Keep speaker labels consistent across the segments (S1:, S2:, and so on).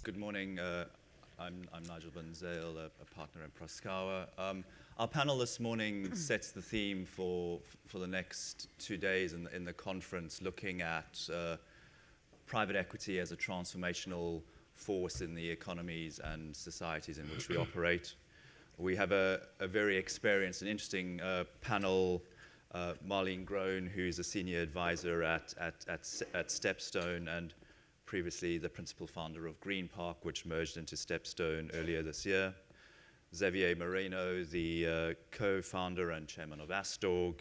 S1: Good morning. I'm Nigel Bunzale, a partner at Proskauer. Our panel this morning sets the theme for the next 2 days in the conference, looking at private equity as a transformational force in the economies and societies in which we operate. We have a very experienced and interesting panel. Marlene Groen, who's a senior advisor at Stepstone and previously the principal founder of Green Park, which merged into Stepstone earlier this year. Xavier Moreno, the co-founder and chairman of Astorg,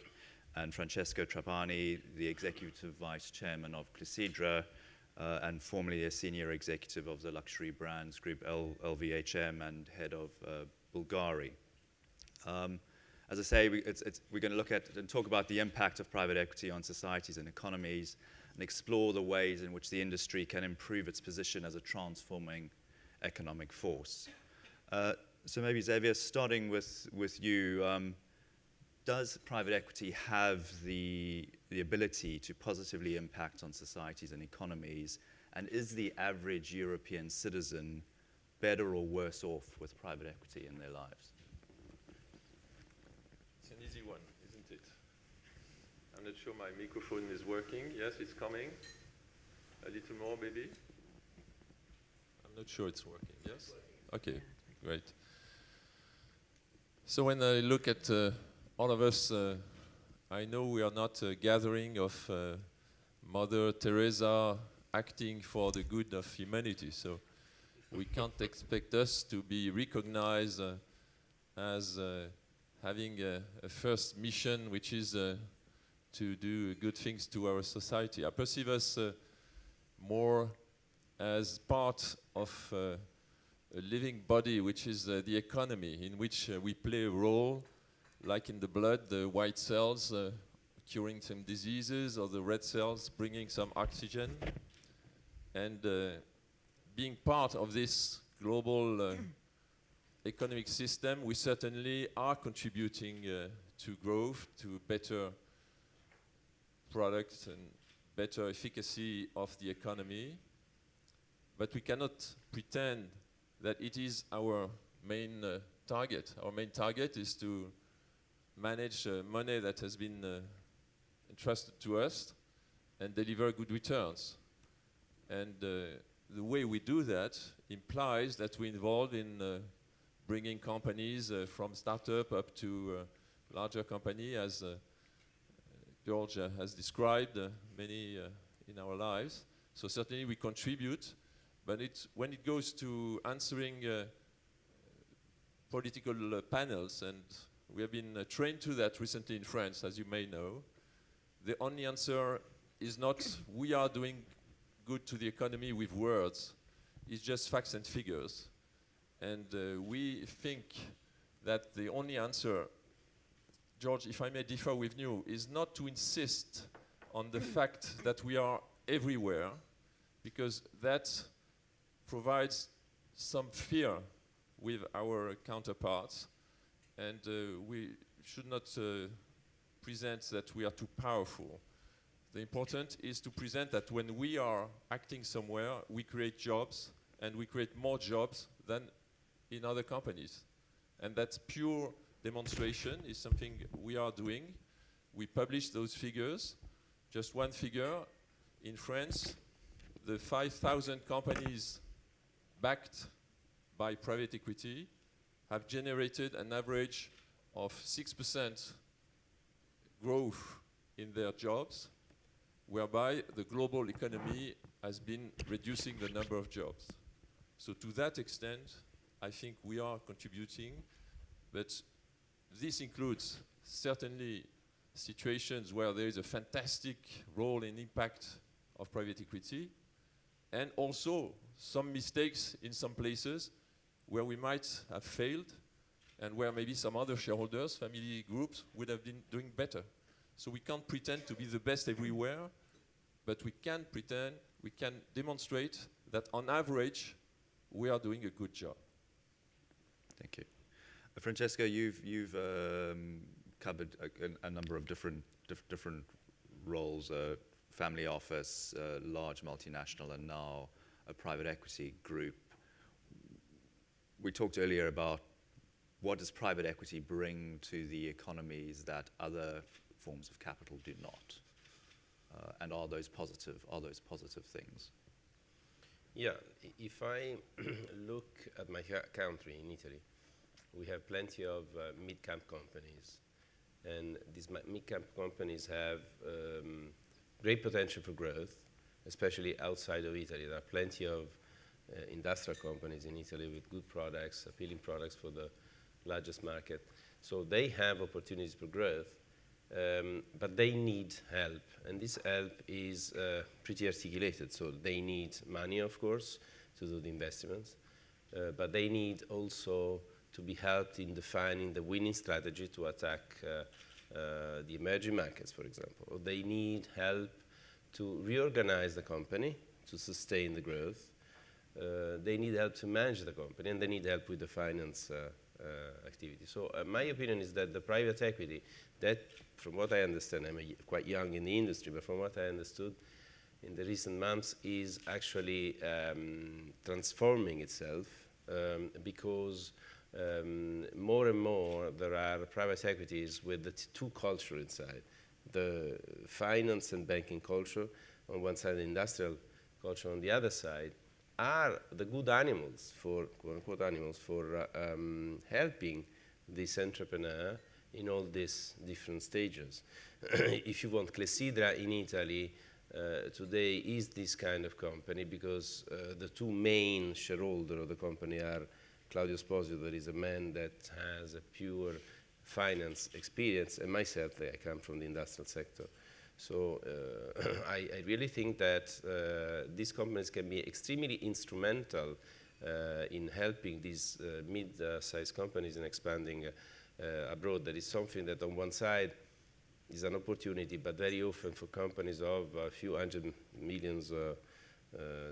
S1: and Francesco Trapani, the executive vice chairman of Clepsydra, and formerly a senior executive of the luxury brands group LVMH and head of Bulgari. As I say, we're going to look at and talk about the impact of private equity on societies and economies, and explore the ways in which the industry can improve its position as a transforming economic force. So maybe, Xavier, starting with you, does private equity have the ability to positively impact on societies and economies? And is the average European citizen better or worse off with private equity in their lives?
S2: It's an easy one, isn't it? I'm not sure my microphone is working. Yes, it's coming. A little more, maybe. I'm not sure it's working. Yes? Okay, great. So when I look at all of us, I know we are not a gathering of Mother Teresa acting for the good of humanity. So we can't expect us to be recognized as having a first mission, which is to do good things to our society. I perceive us more as part of a living body, which is the economy, in which we play a role, like in the blood, the white cells curing some diseases, or the red cells bringing some oxygen. And being part of this global economic system, we certainly are contributing to growth, to better products and better efficacy of the economy. But we cannot pretend that it is our main target. Our main target is to manage money that has been entrusted to us and deliver good returns. And the way we do that implies that we're involved in bringing companies from startup up to larger company, as George has described many in our lives. So certainly we contribute, but when it goes to answering political panels, and we have been trained to that recently in France, as you may know, the only answer is not we are doing good to the economy with words. It's just facts and figures. And we think that the only answer, George, if I may differ with you, is not to insist on the fact that we are everywhere, because that provides some fear with our counterparts, and we should not present that we are too powerful. The important is to present that when we are acting somewhere, we create jobs, and we create more jobs than in other companies. And that's pure demonstration is something we are doing. We publish those figures. Just one figure, in France, the 5,000 companies backed by private equity have generated an average of 6% growth in their jobs, whereby the global economy has been reducing the number of jobs. So to that extent, I think we are contributing, but this includes certainly situations where there is a fantastic role and impact of private equity, and also some mistakes in some places where we might have failed, and where maybe some other shareholders, family groups, would have been doing better. So we can't pretend to be the best everywhere, but we can pretend, we can demonstrate that on average, we are doing a good job.
S1: Thank you. Francesco, you've covered a number of different roles, family office, large multinational, and now a private equity group. we talked earlier about what does private equity bring to the economies that other forms of capital do not? And are those positive things?
S3: Yeah, if I look at my country in Italy, we have plenty of mid-cap companies. And these mid-cap companies have great potential for growth, especially outside of Italy. There are plenty of industrial companies in Italy with good products, appealing products for the largest market. So they have opportunities for growth, but they need help. And this help is pretty articulated. So they need money, of course, to do the investments, but they need also to be helped in defining the winning strategy to attack the emerging markets, for example. Or they need help to reorganize the company to sustain the growth. They need help to manage the company, and they need help with the finance activity. So my opinion is that the private equity, that from what I understand, I'm quite young in the industry, but from what I understood in the recent months, is actually transforming itself because more and more there are private equities with the two culture inside. The finance and banking culture on one side, the industrial culture on the other side, are the good animals for, quote-unquote animals, for helping this entrepreneur in all these different stages. If you want, Clessidra in Italy today is this kind of company because the two main shareholders of the company are Claudio Sposio, that is a man that has a pure finance experience, and myself, I come from the industrial sector. So I really think that these companies can be extremely instrumental in helping these mid-sized companies in expanding abroad. That is something that on one side is an opportunity, but very often for companies of a few hundred millions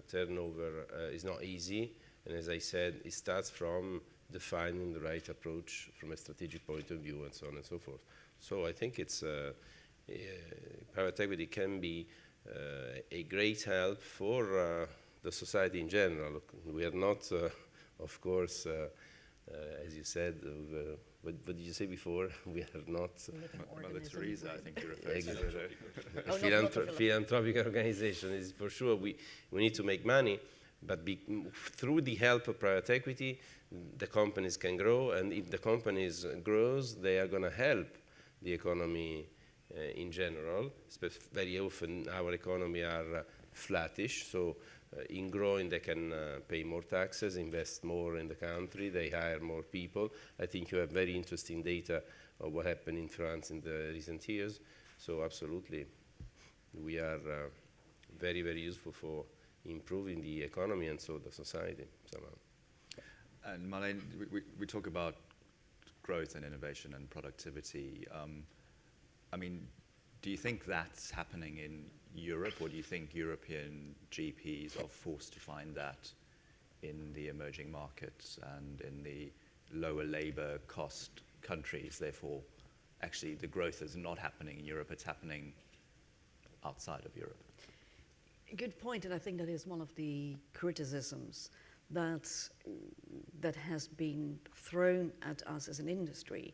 S3: turnover is not easy. And as I said, it starts from defining the right approach from a strategic point of view and so on and so forth. So I think it's private equity can be a great help for the society in general. We are not, of course, as you said, what did you say before? We are not...
S1: Mother Teresa, I think you referred to.
S3: Philanthropic organization is for sure. We need to make money, but through the help of private equity, the companies can grow, and if the companies grows, they are going to help the economy in general. Very often our economy are flattish, so in growing they can pay more taxes, invest more in the country, they hire more people. I think you have very interesting data of what happened in France in the recent years. So absolutely, we are very, very useful for improving the economy and so the society somehow.
S1: And Marlene, we talk about growth and innovation and productivity. I mean, do you think that's happening in Europe, or do you think European GPs are forced to find that in the emerging markets and in the lower labor cost countries? Therefore, actually, the growth is not happening in Europe, it's happening outside of Europe.
S4: Good point, and I think that is one of the criticisms that has been thrown at us as an industry.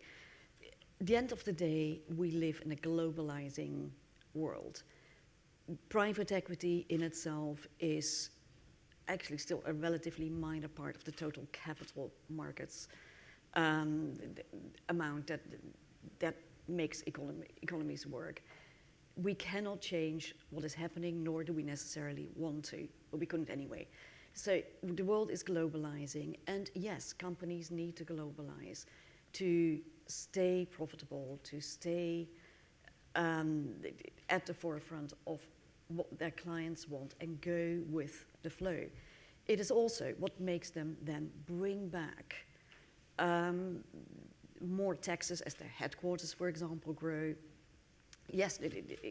S4: At the end of the day, we live in a globalizing world. Private equity in itself is actually still a relatively minor part of the total capital markets amount that makes economies work. We cannot change what is happening, nor do we necessarily want to, but we couldn't anyway. So the world is globalizing, and yes, companies need to globalize to stay profitable, to stay at the forefront of what their clients want and go with the flow. It is also what makes them then bring back more taxes as their headquarters, for example, grow. Yes,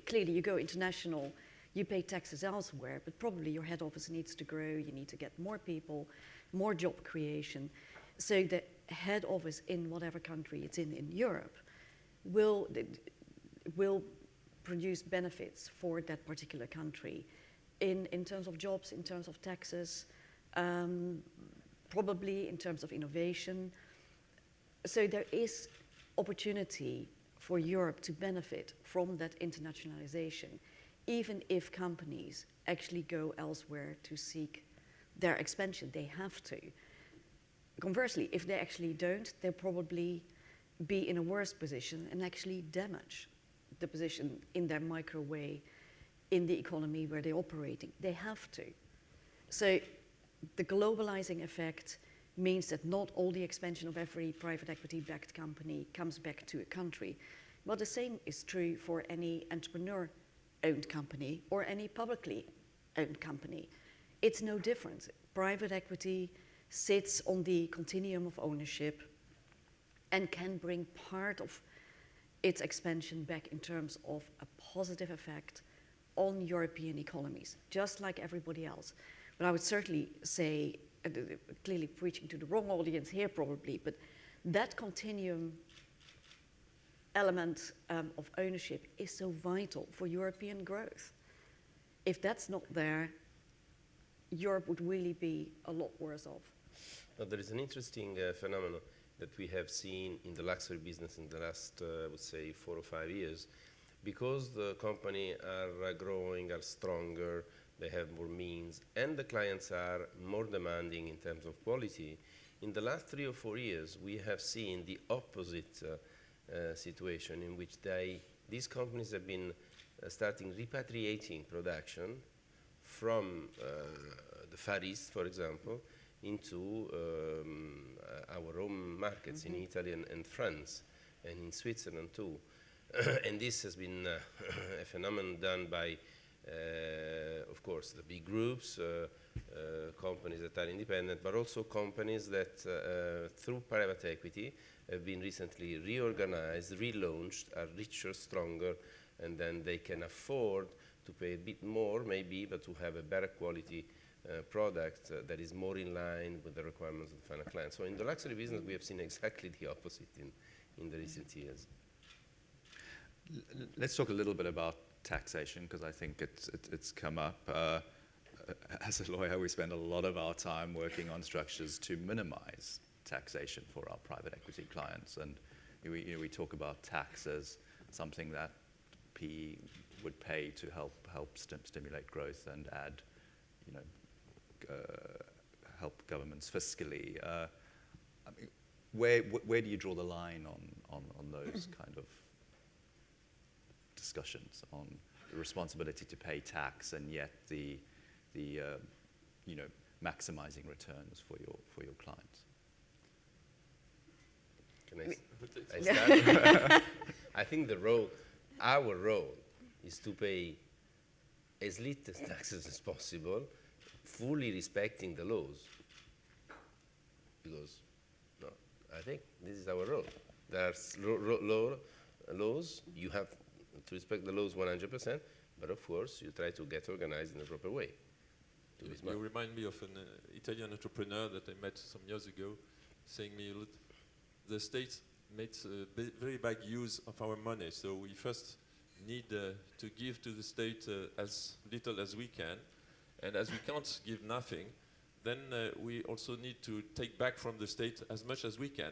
S4: clearly you go international, you pay taxes elsewhere, but probably your head office needs to grow, you need to get more people, more job creation. So the head office in whatever country it's in Europe will produce benefits for that particular country in terms of jobs, in terms of taxes, probably in terms of innovation. So there is opportunity for Europe to benefit from that internationalization, even if companies actually go elsewhere to seek their expansion. They have to. Conversely, if they actually don't, they'll probably be in a worse position and actually damage the position in their micro way in the economy where they're operating. They have to. So the globalizing effect means that not all the expansion of every private equity-backed company comes back to a country. But the same is true for any entrepreneur-owned company or any publicly owned company. It's no different. Private equity sits on the continuum of ownership and can bring part of its expansion back in terms of a positive effect on European economies, just like everybody else. But I would certainly say, clearly preaching to the wrong audience here probably, but that continuum element of ownership is so vital for European growth. If that's not there, Europe would really be a lot worse off.
S3: Now, there is an interesting phenomenon that we have seen in the luxury business in the last, I would say, 4 or 5 years. Because the company are growing, are stronger, they have more means, and the clients are more demanding in terms of quality, in the last 3 or 4 years, we have seen the opposite situation in which these companies have been starting repatriating production from the Far East, for example, into our own markets in Italy and France, and in Switzerland too. And this has been a phenomenon done by, of course, the big groups, companies that are independent, but also companies that, through private equity, have been recently reorganized, relaunched, are richer, stronger, and then they can afford to pay a bit more, maybe, but to have a better quality product that is more in line with the requirements of the final client. So in the luxury business, we have seen exactly the opposite in the recent years.
S1: Let's talk a little bit about taxation, because I think it's come up. As a lawyer, we spend a lot of our time working on structures to minimize taxation for our private equity clients. And we talk about tax as something that PE would pay to help stimulate growth and add, help governments fiscally. I mean, where do you draw the line on those kind of discussions on the responsibility to pay tax and yet the maximizing returns for your clients?
S3: Can I start? I think our role is to pay as little taxes as possible, fully respecting the laws. Because I think this is our role. There are laws, you have to respect the laws 100%, but of course you try to get organized in a proper way.
S2: You remind me of an Italian entrepreneur that I met some years ago, saying me, look, the state makes very bad use of our money, so we first need to give to the state as little as we can, and as we can't give nothing, then we also need to take back from the state as much as we can.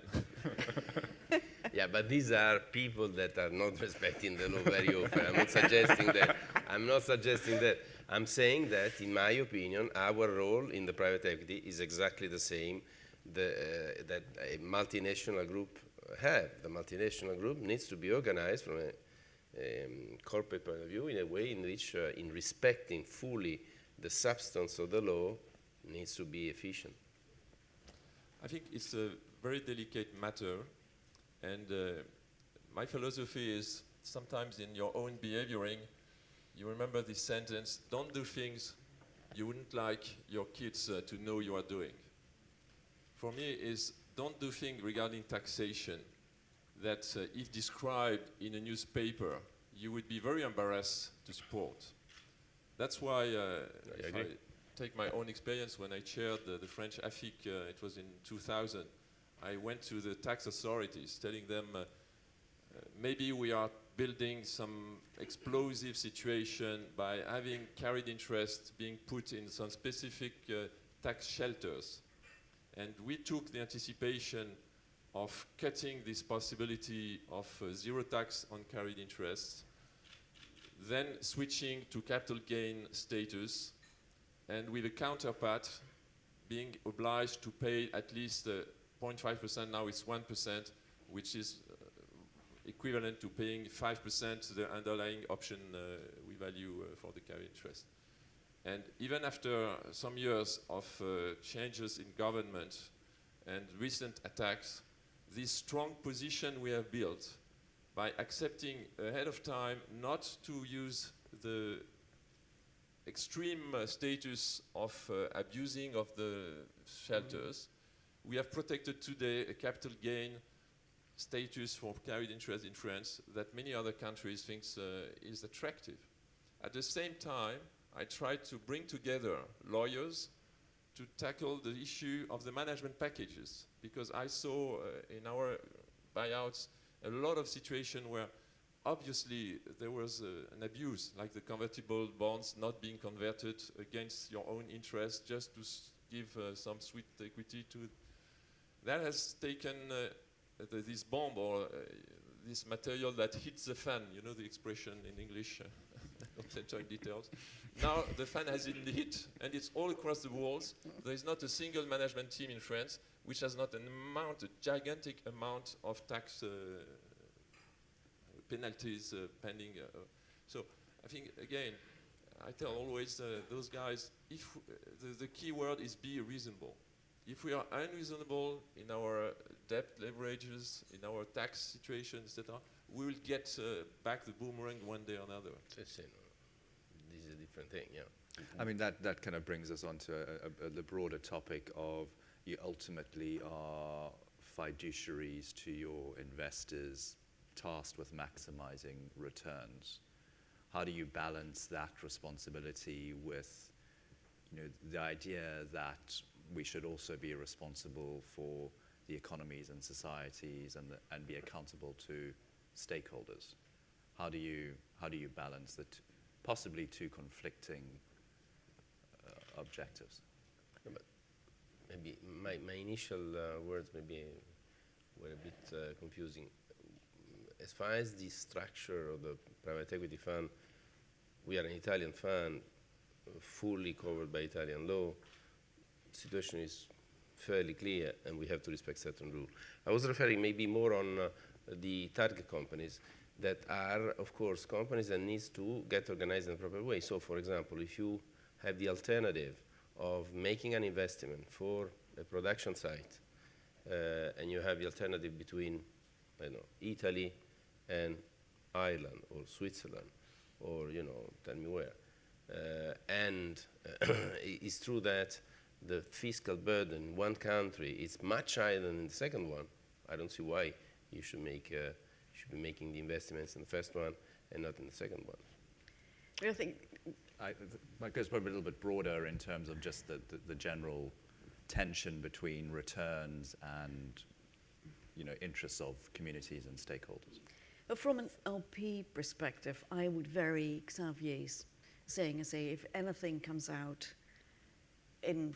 S3: Yeah, but these are people that are not respecting the law very often. I'm not suggesting that. I'm saying that, in my opinion, our role in the private equity is exactly the same that a multinational group have. The multinational group needs to be organized from a corporate point of view in a way in which, in respecting fully the substance of the law, needs to be efficient.
S2: I think it's a very delicate matter. And my philosophy is sometimes in your own behavioring, you remember this sentence, don't do things you wouldn't like your kids to know you are doing. For me, is don't do things regarding taxation that if described in a newspaper, you would be very embarrassed to support. That's why if I take my own experience, when I chaired the French EVCA, it was in 2000, I went to the tax authorities telling them maybe we are building some explosive situation by having carried interest being put in some specific tax shelters. And we took the anticipation of cutting this possibility of zero tax on carried interest, then switching to capital gain status, and with a counterpart being obliged to pay at least 0.5%, now it's 1%, which is equivalent to paying 5% the underlying option we value for the carried interest. And even after some years of changes in government and recent attacks, this strong position we have built by accepting ahead of time not to use the extreme status of abusing of the shelters, we have protected today a capital gain status for carried interest in France that many other countries think is attractive. At the same time, I tried to bring together lawyers to tackle the issue of the management packages, because I saw in our buyouts a lot of situations where obviously there was an abuse, like the convertible bonds not being converted against your own interest just to give some sweet equity to. That has taken this bomb or this material that hits the fan, you know the expression in English, not entering details. Now the fan has been hit and it's all across the walls. There is not a single management team in France which has not a gigantic amount of tax penalties pending. So I think, again, I tell always those guys, if the key word is be reasonable. If we are unreasonable in our debt leverages, in our tax situations, etc., we will get back the boomerang one day or another.
S3: This is a different thing, yeah.
S1: I mean, that kind of brings us on to the broader topic of you ultimately are fiduciaries to your investors tasked with maximizing returns. How do you balance that responsibility with, the idea that we should also be responsible for the economies and societies and be accountable to stakeholders? How do you balance the possibly two conflicting objectives?
S3: Maybe my initial words maybe were a bit confusing. As far as the structure of the private equity fund, we are an Italian fund, fully covered by Italian law. The situation is fairly clear, and we have to respect certain rules. I was referring maybe more on the target companies that are, of course, companies that needs to get organized in a proper way. So, for example, if you have the alternative of making an investment for a production site, and you have the alternative between, I don't know, Italy and Ireland or Switzerland, or, tell me where. And it's true that the fiscal burden in one country is much higher than in the second one. I don't see why you should be making the investments in the first one and not in the second one.
S4: I think
S1: That goes probably a little bit broader in terms of just the general tension between returns and interests of communities and stakeholders.
S4: But from an LP perspective, I would vary Xavier's saying and say if anything comes out in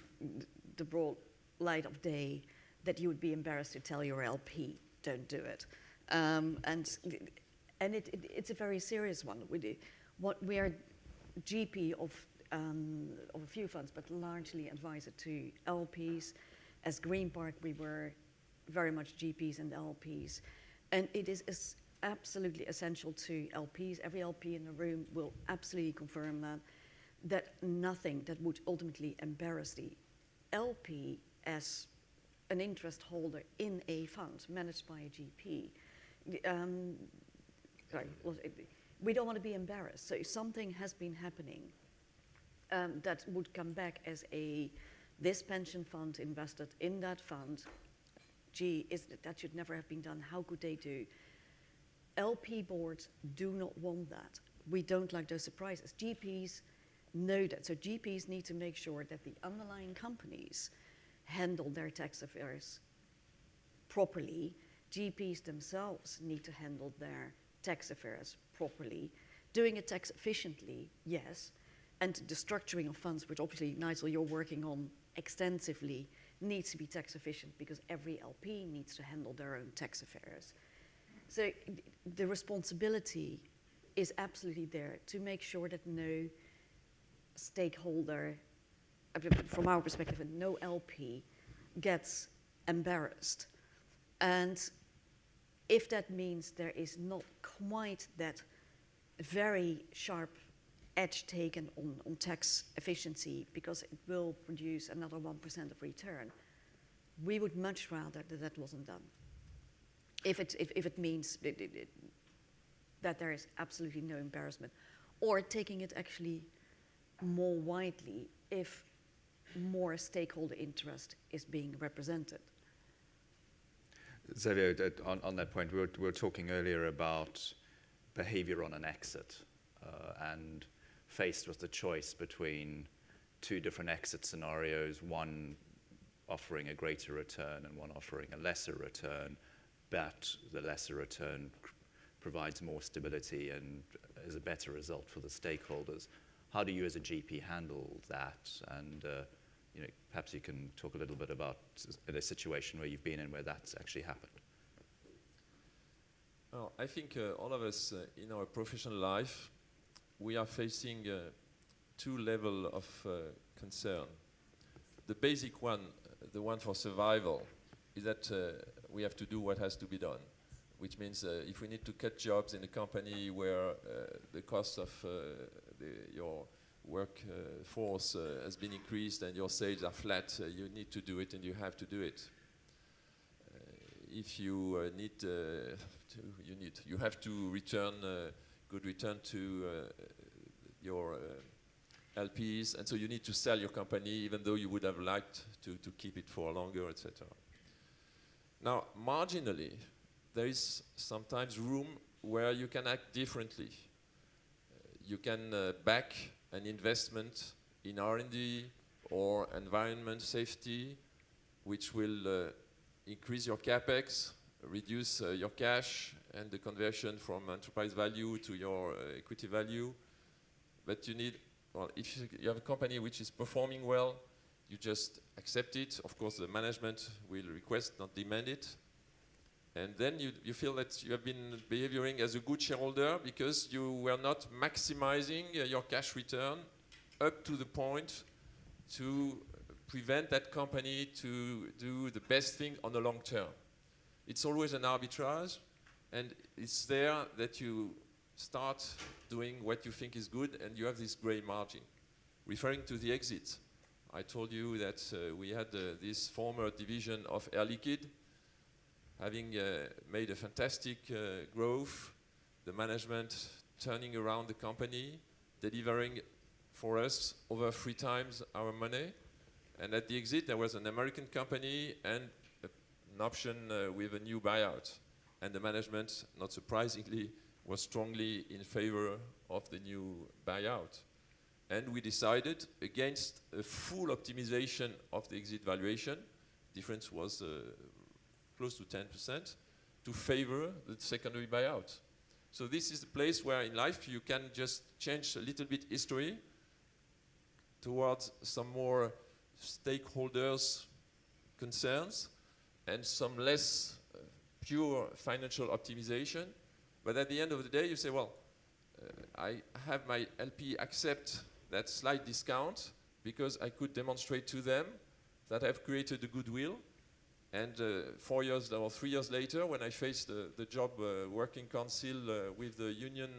S4: the broad light of day that you would be embarrassed to tell your LP, don't do it. And it's a very serious one. We are GP of a few funds, but largely advisor to LPs. As Green Park, we were very much GPs and LPs. And it is absolutely essential to LPs. Every LP in the room will absolutely confirm that nothing that would ultimately embarrass the LP as an interest holder in a fund managed by a GP. We don't want to be embarrassed. So if something has been happening that would come back as this pension fund invested in that fund, that should never have been done. How could they do? LP boards do not want that. We don't like those surprises. GPs know that. So GPs need to make sure that the underlying companies handle their tax affairs properly. GPs themselves need to handle their tax affairs properly. Doing it tax efficiently, yes. And the structuring of funds, which obviously, Nigel, you're working on extensively, needs to be tax efficient because every LP needs to handle their own tax affairs. So the responsibility is absolutely there to make sure that no stakeholder, from our perspective, no LP gets embarrassed. And if that means there is not quite that very sharp edge taken on tax efficiency because it will produce another 1% of return, we would much rather that that wasn't done. If it means that there is absolutely no embarrassment, or taking it actually more widely if more stakeholder interest is being represented.
S1: Xavier, on that point, we were talking earlier about behavior on an exit, and faced with the choice between two different exit scenarios, one offering a greater return and one offering a lesser return, but the lesser return provides more stability and is a better result for the stakeholders. How do you as a GP handle that? And perhaps you can talk a little bit about a situation where you've been in where that's actually happened.
S2: Oh, I think all of us in our professional life, we are facing two levels of concern. The basic one, the one for survival, is that we have to do what has to be done, which means if we need to cut jobs in a company where the cost of your workforce has been increased and your sales are flat, you need to do it and you have to do it. If you you have to return good return to your LPs, and so you need to sell your company even though you would have liked to keep it for longer, etc. Now, marginally, there is sometimes room where you can act differently. You can back an investment in R&D or environment safety, which will increase your capex, reduce your cash, and the conversion from enterprise value to your equity value. But you need, well, if you have a company which is performing well, you just accept it. Of course, the management will request, not demand it. And then you feel that you have been behaving as a good shareholder because you were not maximizing your cash return up to the point to prevent that company to do the best thing on the long term. It's always an arbitrage, and it's there that you start doing what you think is good, and you have this gray margin. Referring to the exit, I told you that we had this former division of Air Liquide, having made a fantastic growth, the management turning around the company, delivering for us over 3 times our money. And at the exit, there was an American company and an option with a new buyout. And the management, not surprisingly, was strongly in favor of the new buyout. And we decided against a full optimization of the exit valuation, difference was close to 10%, to favor the secondary buyout. So this is the place where in life you can just change a little bit history towards some more stakeholders' concerns and some less pure financial optimization. But at the end of the day, you say, well, I have my LP accept that slight discount because I could demonstrate to them that I've created a goodwill. And 4 years or 3 years later, when I faced the job working council with the union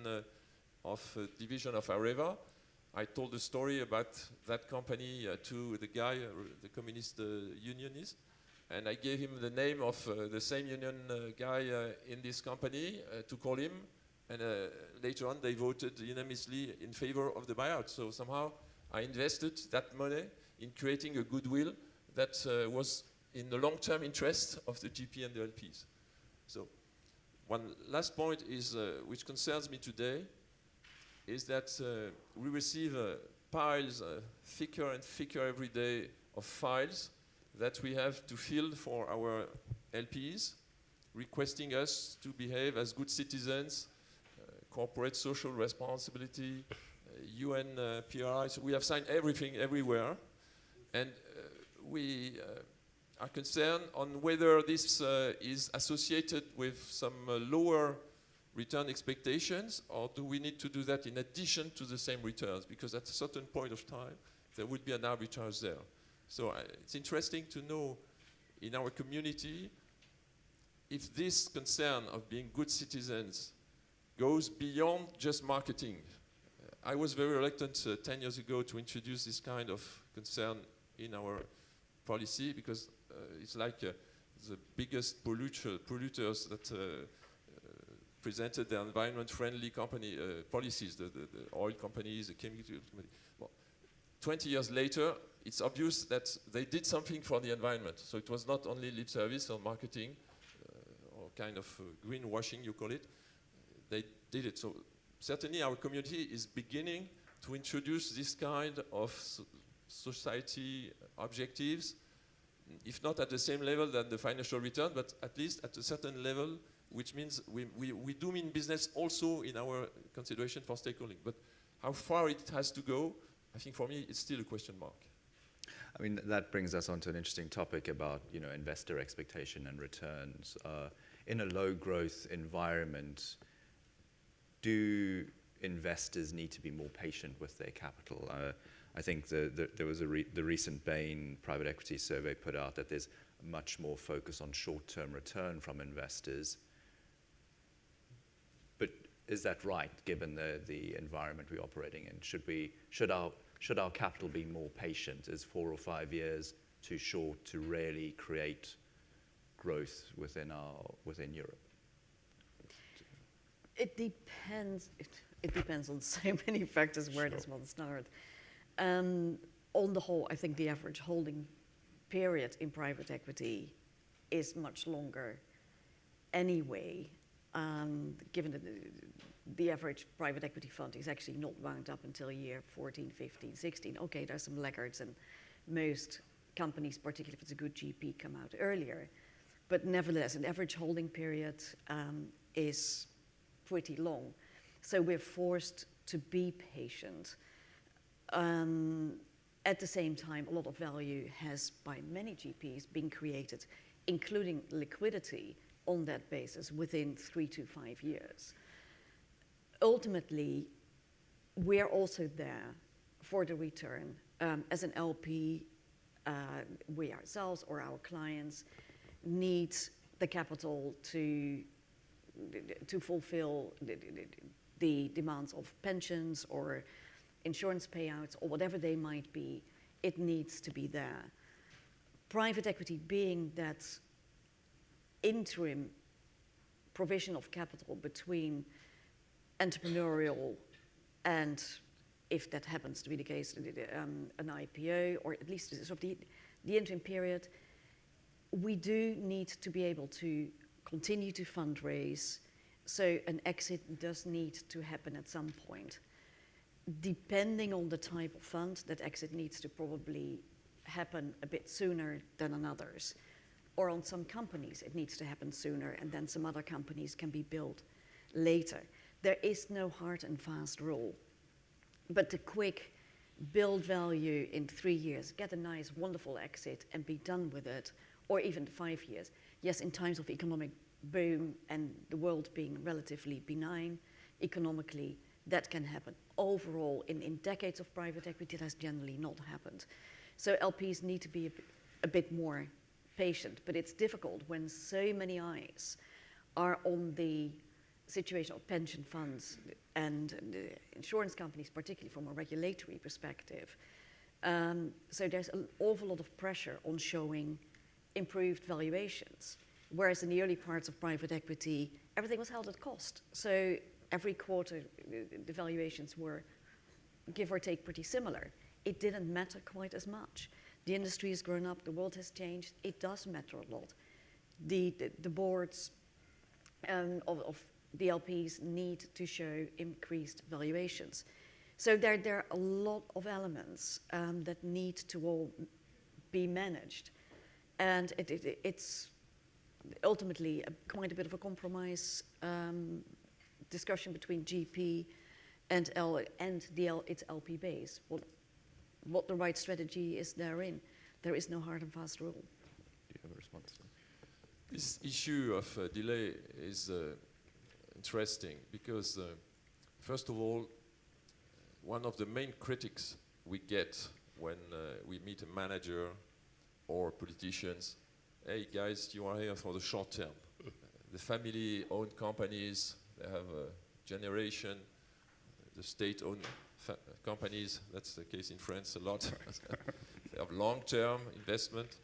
S2: of division of Areva, I told the story about that company to the guy, the communist unionist, and I gave him the name of the same union guy in this company to call him, and later on they voted unanimously in favor of the buyout. So somehow I invested that money in creating a goodwill that was in the long-term interest of the GP and the LPs. So one last point is, which concerns me today, is that we receive piles, thicker and thicker every day, of files that we have to fill for our LPs, requesting us to behave as good citizens, corporate social responsibility, UN PRI. So we have signed everything everywhere, and we are concerned on whether this is associated with some lower return expectations, or do we need to do that in addition to the same returns? Because at a certain point of time, there would be an arbitrage there. So it's interesting to know in our community if this concern of being good citizens goes beyond just marketing. I was very reluctant 10 years ago to introduce this kind of concern in our policy, because it's like the biggest polluters that presented their environment-friendly company policies, the oil companies, the chemical companies. Well, 20 years later, it's obvious that they did something for the environment. So it was not only lip service or marketing, or kind of greenwashing, you call it. They did it. So certainly our community is beginning to introduce this kind of society objectives, if not at the same level than the financial return, but at least at a certain level, which means we do mean business also in our consideration for stakeholding. But how far it has to go, I think for me, it's still a question mark.
S1: I mean, that brings us on to an interesting topic about, you know, investor expectation and returns. In a low growth environment, do investors need to be more patient with their capital? I think there was the recent Bain private equity survey put out that there's much more focus on short-term return from investors. But is that right, given the environment we're operating in? Should our capital be more patient? Is 4 or 5 years too short to really create growth within Europe?
S4: It depends. It depends on so many factors. Where does one start? On the whole, I think the average holding period in private equity is much longer anyway, given that the average private equity fund is actually not wound up until year 14, 15, 16. Okay, there's some laggards, and most companies, particularly if it's a good GP, come out earlier. But nevertheless, an average holding period is pretty long. So we're forced to be patient. At the same time, a lot of value has, by many GPs, been created, including liquidity on that basis within 3 to 5 years. Ultimately, we're also there for the return. As an LP, we ourselves or our clients need the capital to fulfill the demands of pensions or insurance payouts or whatever they might be. It needs to be there. Private equity being that interim provision of capital between entrepreneurial and, if that happens to be the case, an IPO, or at least sort of the interim period, we do need to be able to continue to fundraise, so an exit does need to happen at some point. Depending on the type of fund, that exit needs to probably happen a bit sooner than on others. Or on some companies, it needs to happen sooner, and then some other companies can be built later. There is no hard and fast rule. But the quick build value in 3 years, get a nice, wonderful exit and be done with it, or even 5 years. Yes, in times of economic boom and the world being relatively benign economically, that can happen. Overall, in decades of private equity, it has generally not happened. So LPs need to be a bit more patient, but it's difficult when so many eyes are on the situation of pension funds and insurance companies, particularly from a regulatory perspective. So there's an awful lot of pressure on showing improved valuations, whereas in the early parts of private equity, everything was held at cost. So every quarter, the valuations were, give or take, pretty similar. It didn't matter quite as much. The industry has grown up, the world has changed. It does matter a lot. The boards of the LPs need to show increased valuations. So there are a lot of elements that need to all be managed. And it's ultimately quite a bit of a compromise discussion between GP and its LP base. What the right strategy is therein. There is no hard and fast rule.
S1: have a response to.
S2: This issue of delay is interesting because, first of all, one of the main critics we get when we meet a manager or politicians, hey guys, you are here for the short term. The family-owned companies, they have a generation. The state-owned companies, that's the case in France a lot. They have long-term investment.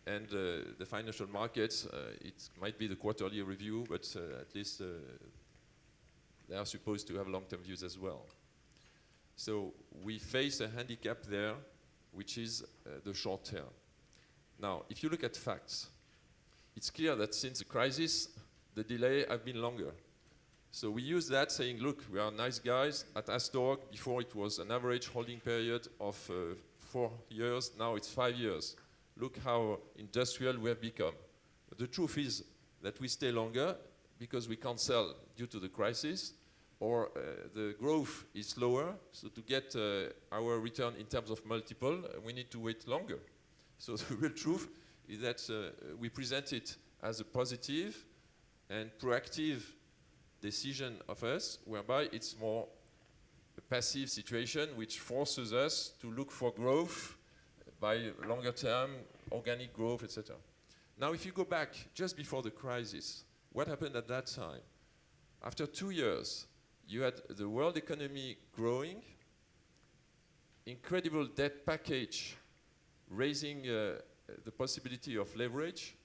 S2: And the financial markets, it might be the quarterly review, but at least they are supposed to have long-term views as well. So we face a handicap there, which is the short term. Now, if you look at facts, it's clear that since the crisis, the delay have been longer. So we use that saying, look, we are nice guys. At Astor, before it was an average holding period of 4 years, now it's 5 years. Look how industrial we have become. But the truth is that we stay longer because we can't sell due to the crisis, or the growth is slower. So to get our return in terms of multiple, we need to wait longer. So the real truth is that we present it as a positive and proactive decision of us, whereby it's more a passive situation which forces us to look for growth by longer term, organic growth, etc. Now, if you go back just before the crisis, what happened at that time? After 2 years, you had the world economy growing, incredible debt package raising the possibility of leverage,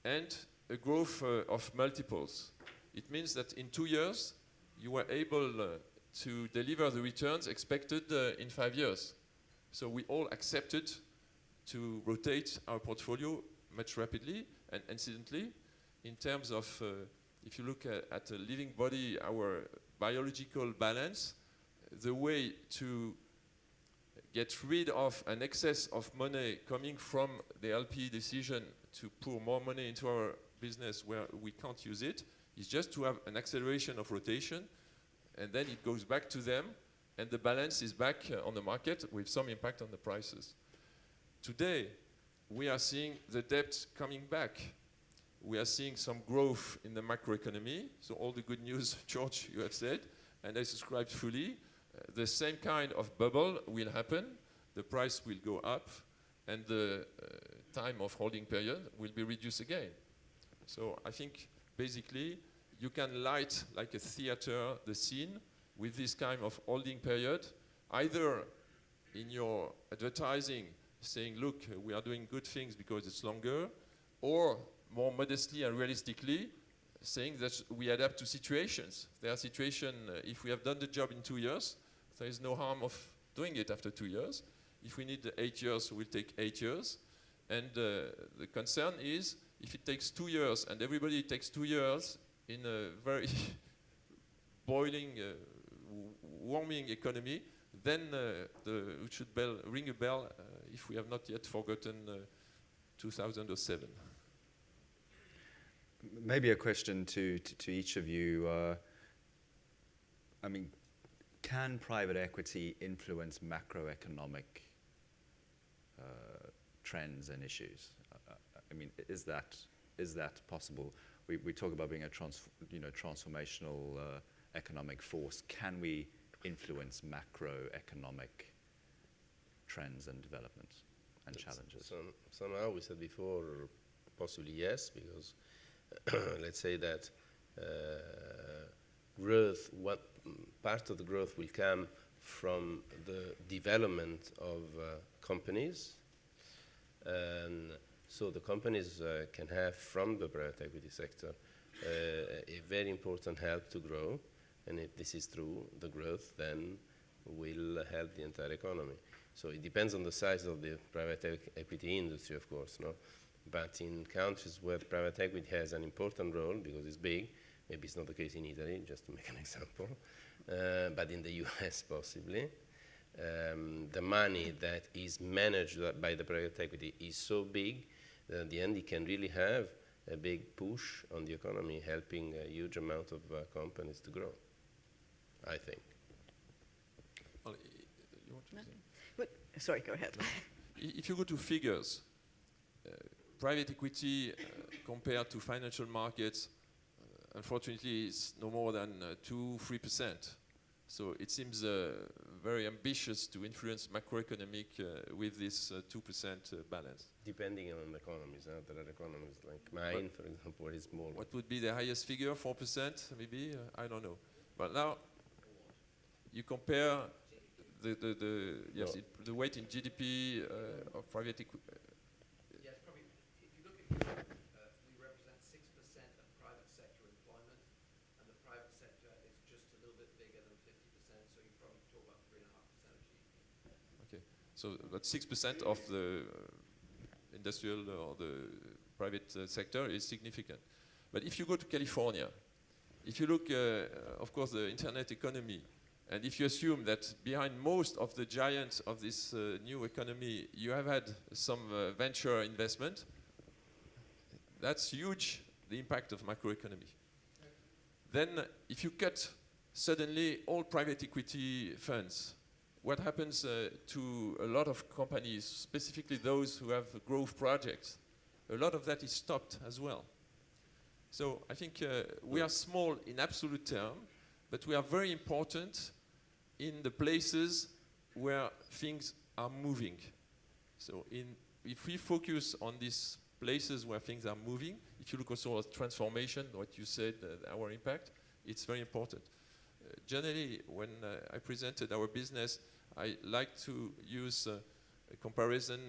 S2: and a growth of multiples. It means that in 2 years, you were able to deliver the returns expected in 5 years. So we all accepted to rotate our portfolio much rapidly, and incidentally, in terms of, if you look at a living body, our biological balance, the way to get rid of an excess of money coming from the LP decision to pour more money into our business where we can't use it is just to have an acceleration of rotation, and then it goes back to them, and the balance is back on the market with some impact on the prices. Today, we are seeing the debt coming back. We are seeing some growth in the macroeconomy, so all the good news, George, you have said, and I subscribe fully. The same kind of bubble will happen, the price will go up, and the time of holding period will be reduced again. So I think basically you can light like a theater the scene with this kind of holding period, either in your advertising saying, look, we are doing good things because it's longer, or more modestly and realistically saying that we adapt to situations. There are situations, if we have done the job in 2 years, there is no harm of doing it after 2 years. If we need 8 years, we'll take 8 years. And the concern is, if it takes 2 years, and everybody takes 2 years in a very boiling, warming economy, then we should ring a bell if we have not yet forgotten 2007.
S1: Maybe a question to each of you. I mean, can private equity influence macroeconomic trends and issues? I mean, is that possible? We talk about being a transformational economic force. Can we influence macroeconomic trends and developments and challenges?
S3: Somehow we said before, possibly yes, because let's say that growth, what part of the growth will come from the development of companies, and so the companies can have from the private equity sector a very important help to grow, and if this is true, the growth then will help the entire economy. So it depends on the size of the private equity industry, of course, no? But in countries where private equity has an important role because it's big, maybe it's not the case in Italy, just to make an example, but in the US possibly, the money that is managed by the private equity is so big that at the end it can really have a big push on the economy, helping a huge amount of companies to grow, I think.
S2: Well, you want to say?
S4: But, sorry, go ahead.
S2: If you go to figures, private equity compared to financial markets, unfortunately, is no more than 2-3%. So it seems very ambitious to influence macroeconomic with this 2% balance.
S3: Depending on the economies, there are economies like mine, for example, where it's more.
S2: What would be the highest figure? 4%, maybe? I don't know. But now you compare the weight in GDP of private equity.
S5: Yes, probably. If you look at Europe, we represent 6% of private sector employment, and the private sector is just a little bit bigger than 50%. So you probably talk about 3.5% of GDP.
S2: Okay, so about 6% of the industrial or the private sector is significant. But if you go to California, if you look, of course, the internet economy, and if you assume that behind most of the giants of this new economy, you have had some venture investment, that's huge, the impact of macroeconomy. Then if you cut suddenly all private equity funds, what happens to a lot of companies, specifically those who have growth projects? A lot of that is stopped as well. So I think we are small in absolute terms, but we are very important in the places where things are moving. So if we focus on these places where things are moving, if you look also at transformation, what you said, our impact, it's very important. Generally, when I presented our business, I like to use a comparison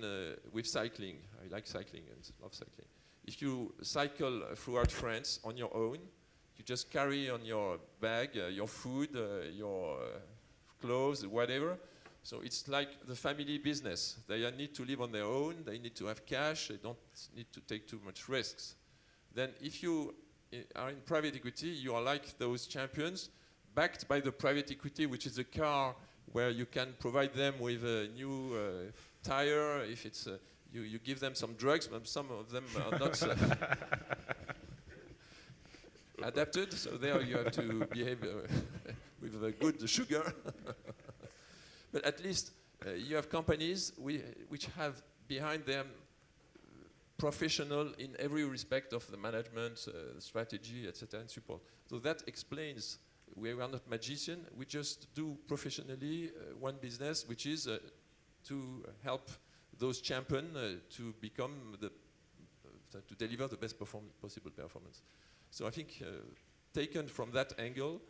S2: with cycling. I like cycling and love cycling. If you cycle throughout France on your own, you just carry on your bag your food, your clothes, whatever. So it's like the family business. They need to live on their own. They need to have cash. They don't need to take too much risks. Then if you are in private equity, you are like those champions backed by the private equity, which is a car where you can provide them with a new tire. If it's you give them some drugs, but some of them are not adapted. So there you have to behave with a good sugar. But at least you have companies which have behind them professional in every respect of the management, strategy, etc., and support. So that explains we are not magicians. We just do professionally one business, which is to help those champions to become to deliver the best possible performance. So I think taken from that angle,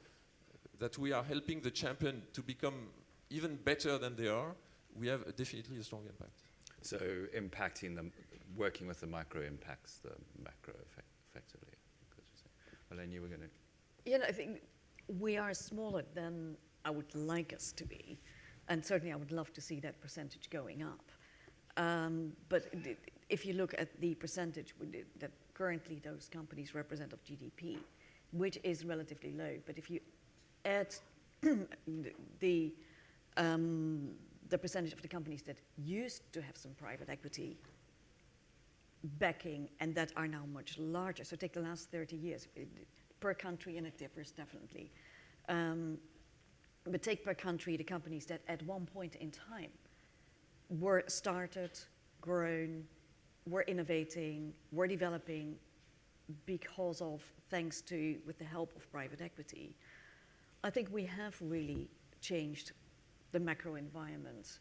S2: that we are helping the champion to become even better than they are, we have definitely a strong impact.
S1: So impacting them, working with the micro impacts the macro effectively. Elaine, you were going to...
S4: You know, I think we are smaller than I would like us to be. And certainly I would love to see that percentage going up. But if you look at the percentage that currently those companies represent of GDP, which is relatively low, but if you add the percentage of the companies that used to have some private equity backing and that are now much larger, so take the last 30 years, per country, and it differs definitely. But take per country the companies that at one point in time were started, grown, were innovating, were developing because of, thanks to, with the help of private equity. I think we have really changed the macro environment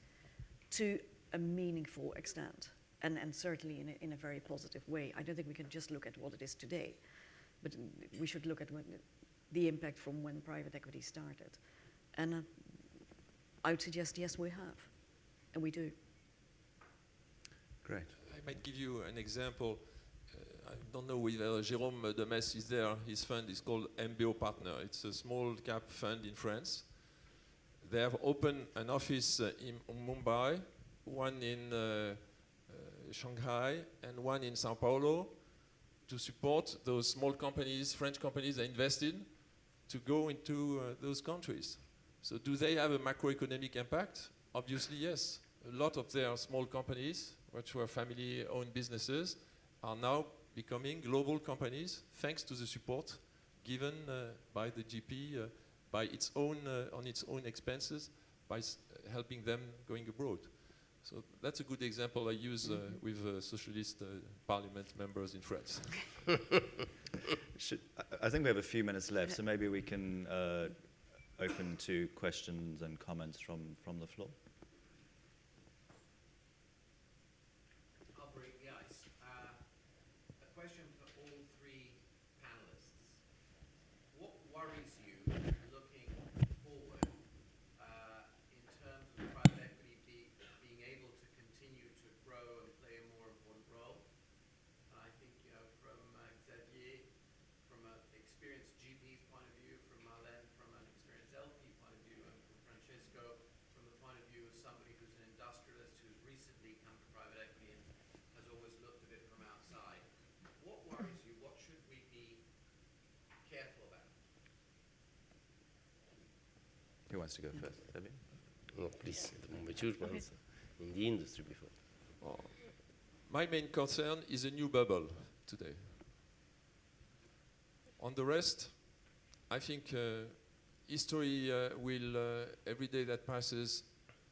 S4: to a meaningful extent, and certainly in a very positive way. I don't think we can just look at what it is today, but we should look at the impact from when private equity started. And I would suggest, yes, we have, and we do.
S1: Great.
S2: I might give you an example. I don't know whether Jérôme Demes is there. His fund is called MBO Partner. It's a small cap fund in France. They have opened an office in Mumbai, one in Shanghai, and one in Sao Paulo to support those small companies, French companies that invested to go into those countries. So do they have a macroeconomic impact? Obviously, yes. A lot of their small companies, which were family-owned businesses, are now becoming global companies thanks to the support given by the GP, by its own on its own expenses, by helping them going abroad. So that's a good example I use with socialist parliament members in France.
S1: I think we have a few minutes left, so maybe we can open to questions and comments from the floor.
S5: I'll break the ice. A question for all three panelists. What worries you looking forward in terms of private equity being able to continue to grow and play a more important role? And I think, you know, from Xavier, from an experienced GP's point of view, from Marlene, from an experienced LP point of view, and from Francesco, from the point of view of somebody who's an industrialist who's recently come to private equity and has always looked at it from outside. What worries you? What should we be careful about?
S1: Who wants to go first? Xavier?
S3: No, please, the mature ones in the industry before.
S2: My main concern is a new bubble today. On the rest, I think history will, every day that passes,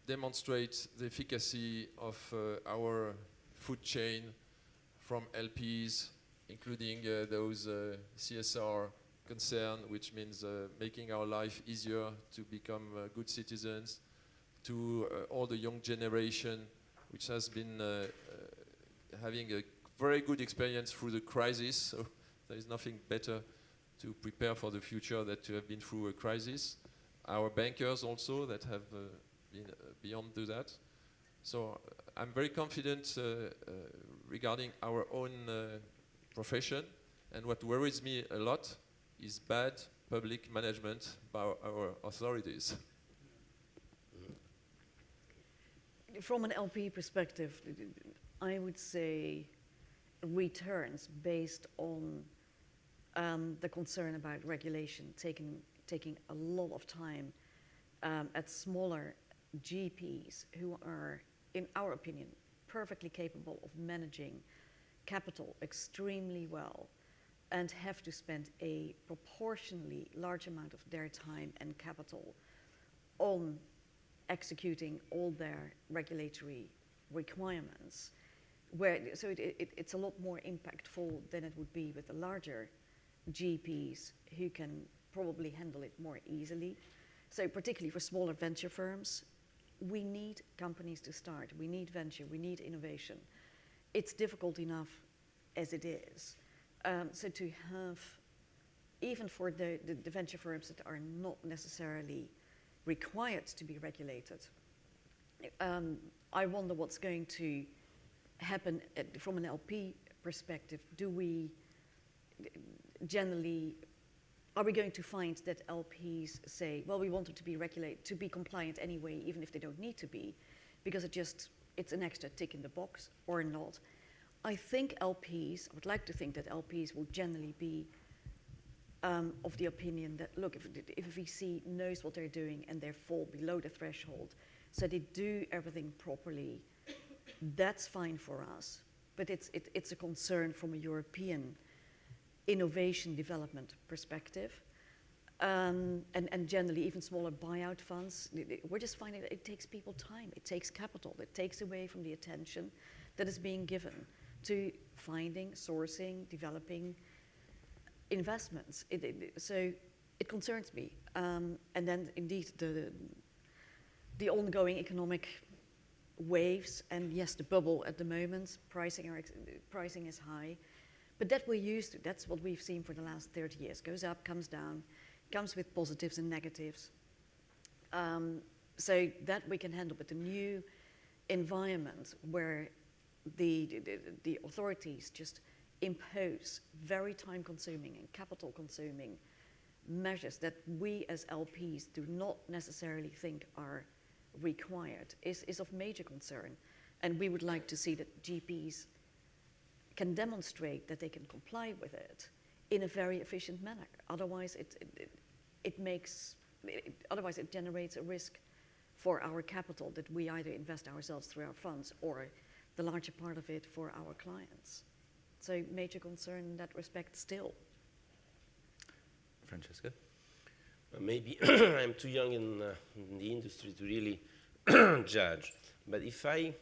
S2: demonstrate the efficacy of our food chain from LPs, including those CSR concern, which means making our life easier to become good citizens, to all the young generation, which has been having a very good experience through the crisis. So there is nothing better to prepare for the future than to have been through a crisis. Our bankers also that have been beyond to that. So I'm very confident regarding our own profession. And what worries me a lot is bad public management by our authorities.
S4: From an LP perspective, I would say returns based on the concern about regulation taking a lot of time at smaller GPs who are, in our opinion, perfectly capable of managing capital extremely well and have to spend a proportionally large amount of their time and capital on executing all their regulatory requirements. So it's a lot more impactful than it would be with the larger GPs who can probably handle it more easily. So particularly for smaller venture firms, we need companies to start. We need venture, we need innovation. It's difficult enough as it is. So to have, even for the venture firms that are not necessarily required to be regulated, I wonder what's going to happen from an LP perspective. Do we generally, are we going to find that LPs say, well, we want them to be regulated, to be compliant anyway, even if they don't need to be, because it's an extra tick in the box, or not? I think LPs, I would like to think that LPs will generally be of the opinion that, look, if a VC knows what they're doing and they fall below the threshold, so they do everything properly, that's fine for us. But it's a concern from a European innovation development perspective. And generally, even smaller buyout funds, we're just finding that it takes people time, it takes capital, it takes away from the attention that is being given to finding, sourcing, developing investments. So it concerns me. And then indeed the ongoing economic waves, and yes, the bubble at the moment, pricing is high, but that we're used to. That's what we've seen for the last 30 years. Goes up, comes down, comes with positives and negatives. So that we can handle, but the new environment where the authorities just impose very time-consuming and capital-consuming measures that we as LPs do not necessarily think are required is of major concern. And we would like to see that GPs can demonstrate that they can comply with it in a very efficient manner. Otherwise, otherwise it generates a risk for our capital that we either invest ourselves through our funds or the larger part of it for our clients. So major concern in that respect still.
S1: Francesco?
S3: Maybe I'm too young in the industry to really judge, But if I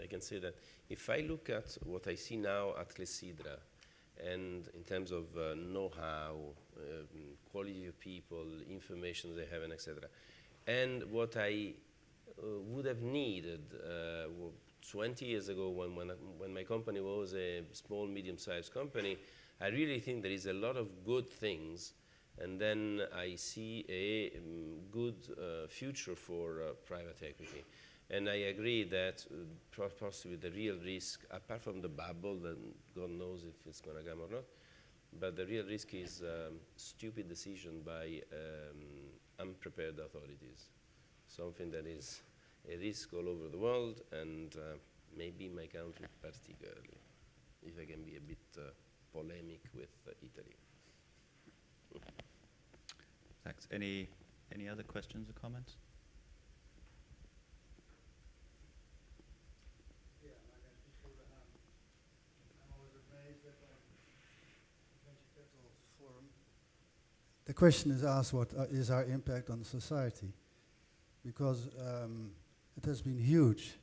S3: can say that if I look at what I see now at Clessidra, and in terms of know-how, quality of people, information they have, and etc., and what I would have needed 20 years ago when my company was a small, medium-sized company, I really think there is a lot of good things, and then I see a good future for private equity. And I agree that possibly the real risk, apart from the bubble, that God knows if it's going to come or not, but the real risk is stupid decision by unprepared authorities. Something that is a risk all over the world, and maybe my country particularly, if I can be a bit polemic with Italy.
S1: Thanks. Any other questions or comments?
S6: Yeah, my name is Michiel de Haan. I'm always amazed that on the Venture Capital Forum, the question is asked, what is our impact on society? Because it has been huge,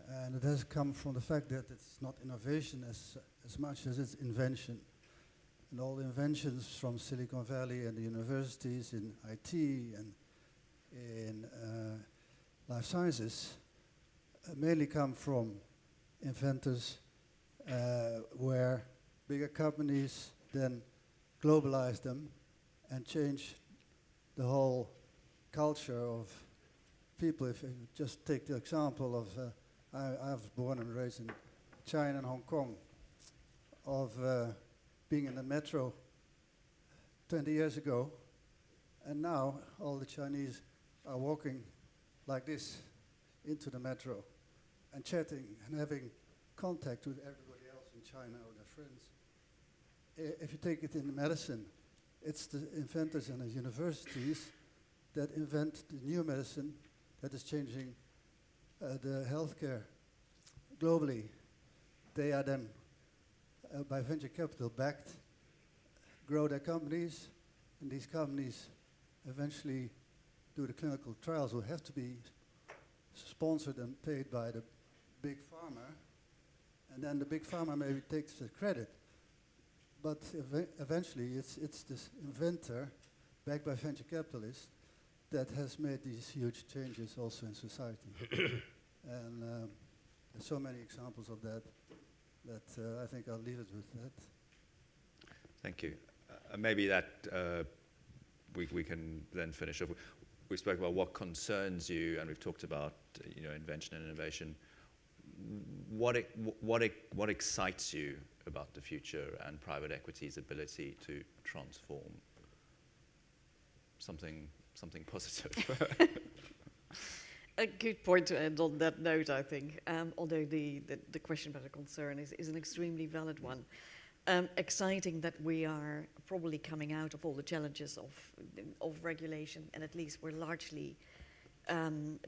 S6: and it has come from the fact that it's not innovation as much as it's invention. And all the inventions from Silicon Valley and the universities in IT and in life sciences mainly come from inventors where bigger companies then globalize them and change the whole culture of people. If you just take the example of, I was born and raised in China and Hong Kong, of being in the metro 20 years ago, and now all the Chinese are walking like this into the metro and chatting and having contact with everybody else in China or their friends. If you take it in medicine, it's the inventors and the universities that invent the new medicine that is changing the healthcare globally. They are then by venture capital backed, grow their companies, and these companies eventually do the clinical trials, will have to be sponsored and paid by the big pharma, and then the big pharma maybe takes the credit. But eventually it's this inventor, backed by venture capitalists, that has made these huge changes also in society. And there's so many examples of that, I think I'll leave it with that.
S1: Thank you. Maybe that we can then finish off. We spoke about what concerns you, and we've talked about invention and innovation. What excites you about the future and private equity's ability to transform? Something positive.
S4: A good point to end on that note, I think, although the question about the concern is an extremely valid one. Exciting that we are probably coming out of all the challenges of regulation, and at least we're largely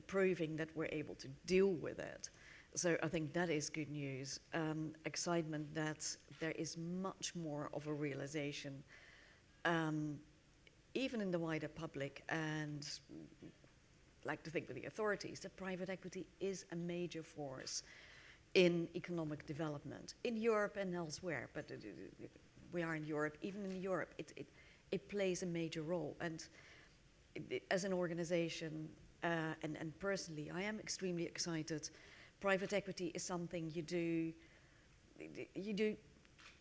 S4: proving that we're able to deal with it. So I think that is good news. Excitement that there is much more of a realization, even in the wider public, and like to think with the authorities, that private equity is a major force in economic development in Europe and elsewhere. But we are in Europe. Even in Europe, it plays a major role. And as an organization, and personally, I am extremely excited. Private equity is something you do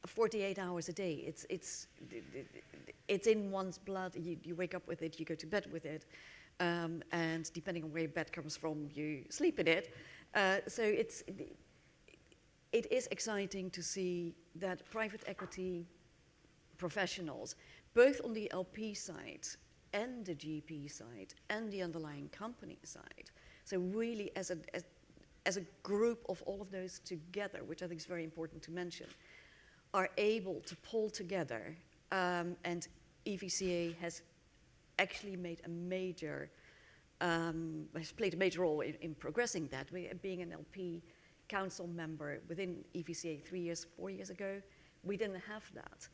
S4: 48 hours a day. It's in one's blood. You wake up with it, you go to bed with it, and depending on where your bed comes from, you sleep in it. So it is exciting to see that private equity professionals, both on the LP side and the GP side and the underlying company side, so really as a group of all of those together, which I think is very important to mention, are able to pull together, and EVCA has actually made a major, has played a major role in progressing that. Being an LP council member within EVCA 4 years ago, we didn't have that.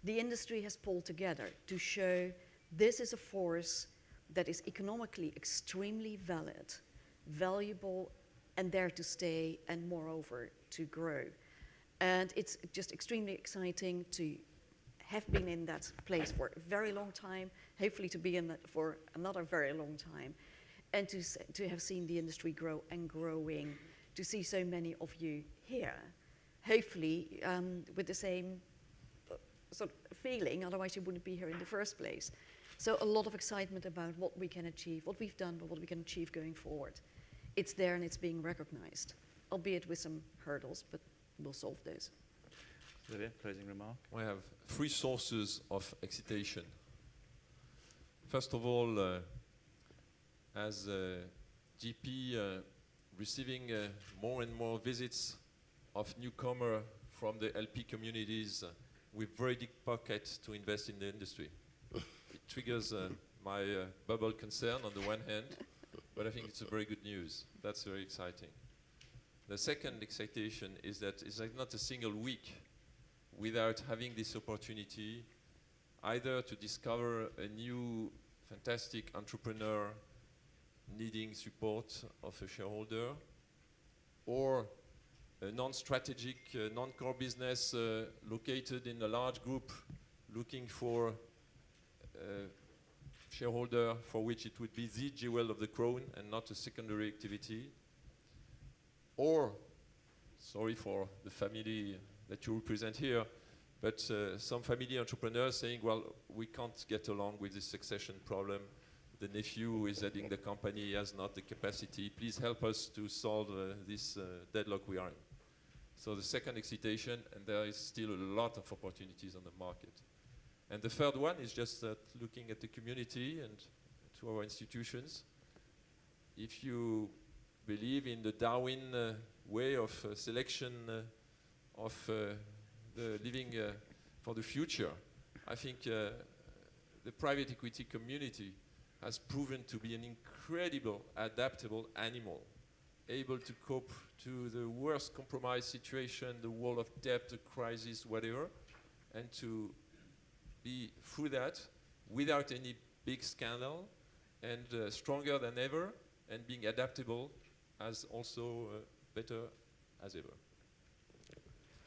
S4: The industry has pulled together to show this is a force that is economically extremely valid, valuable, and there to stay, and moreover, to grow. And it's just extremely exciting to have been in that place for a very long time, hopefully to be in that for another very long time, and to have seen the industry grow and growing, to see so many of you here, hopefully with the same sort of feeling, otherwise you wouldn't be here in the first place. So a lot of excitement about what we can achieve, what we've done, but what we can achieve going forward. It's there and it's being recognized, albeit with some hurdles, but we'll solve those.
S1: Olivier, closing remark?
S2: We have 3 sources of excitation. First of all, as a GP receiving more and more visits of newcomers from the LP communities with very deep pockets to invest in the industry. It triggers my bubble concern on the one hand, but I think it's a very good news. That's very exciting. The second excitation is that it's like not a single week without having this opportunity either to discover a new fantastic entrepreneur needing support of a shareholder, or a non-strategic, non-core business located in a large group looking for a shareholder for which it would be the jewel of the crown and not a secondary activity. Or, sorry for the family that you represent here, but some family entrepreneurs saying, well, we can't get along with this succession problem. The nephew who is heading the company has not the capacity. Please help us to solve this deadlock we are in. So the second excitation, and there is still a lot of opportunities on the market. And the third one is just that looking at the community and to our institutions. If you believe in the Darwin way of selection of the living for the future, I think the private equity community has proven to be an incredible, adaptable animal, able to cope to the worst compromise situation, the wall of debt, the crisis, whatever, and to be through that without any big scandal, and stronger than ever, and being adaptable as also better as ever.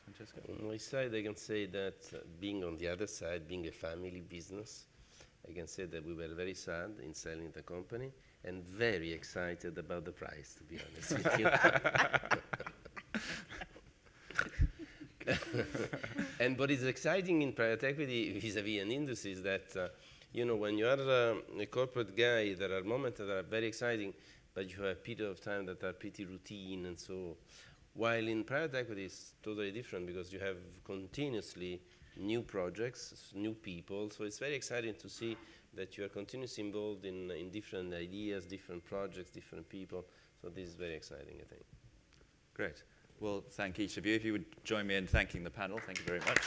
S1: Francesco?
S3: On my side, I can say that being on the other side, being a family business, I can say that we were very sad in selling the company and very excited about the price, to be honest with you. And what is exciting in private equity vis-a-vis an industry is that, you know, when you are a corporate guy, there are moments that are very exciting, but you have a period of time that are pretty routine and so. While in private equity, it's totally different because you have continuously new projects, new people. So it's very exciting to see that you are continuously involved in different ideas, different projects, different people. So this is very exciting, I think.
S1: Great. Well, thank each of you. If you would join me in thanking the panel. Thank you very much.